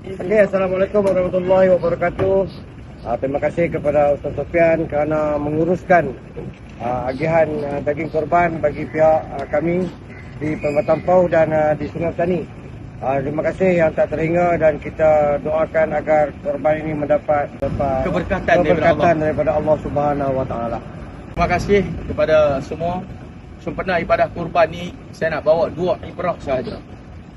Okey, Assalamualaikum warahmatullahi wabarakatuh. Terima kasih kepada Ustaz Sofian kerana menguruskan agihan daging korban bagi pihak kami di Perubatan Pau dan di Sungai Petani. Terima kasih yang tak terhingga dan kita doakan agar korban ini mendapat keberkatan daripada Allah Subhanahu Wa Taala. Terima kasih kepada semua. Sempena ibadah kurban ni saya nak bawa dua ibrah sahaja.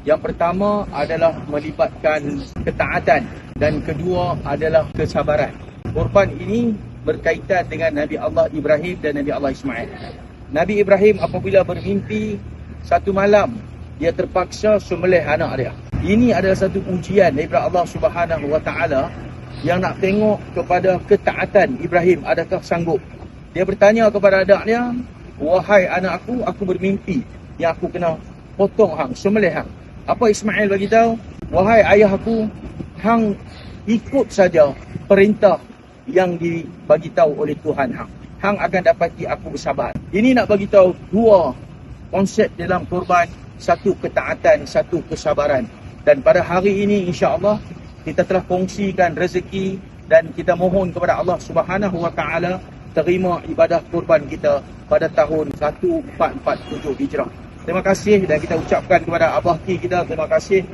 Yang pertama adalah melibatkan ketaatan dan kedua adalah kesabaran. Kurban ini berkaitan dengan Nabi Allah Ibrahim dan Nabi Allah Ismail. Nabi Ibrahim apabila bermimpi satu malam dia terpaksa sembelih anak dia. Ini adalah satu ujian daripada Allah Subhanahu Wa Taala yang nak tengok kepada ketaatan Ibrahim, adakah sanggup. Dia bertanya kepada anaknya, "Wahai anak aku bermimpi yang aku kena potong hang, sembelih hang." Apa Ismail bagi tahu? "Wahai ayah aku, hang ikut saja perintah yang dibagi tahu oleh Tuhan hang. Hang akan dapati aku bersabar." Ini nak bagi tahu dua konsep dalam kurban, satu ketaatan, satu kesabaran. Dan pada hari ini insya-Allah kita telah kongsikan rezeki dan kita mohon kepada Allah Subhanahu Wa Taala terima ibadah kurban kita pada tahun 1447 Hijrah. Terima kasih dan kita ucapkan kepada Abah Ki kita terima kasih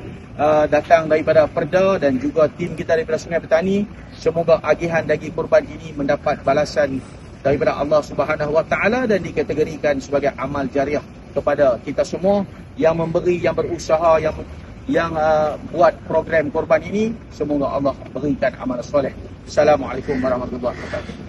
datang daripada Perda dan juga tim kita daripada Sungai Petani. Semoga agihan daging kurban ini mendapat balasan daripada Allah Subhanahu Wa Taala dan dikategorikan sebagai amal jariah kepada kita semua yang memberi, yang berusaha, yang buat program kurban ini. Semoga Allah berikan amal soleh. Assalamualaikum warahmatullahi wabarakatuh.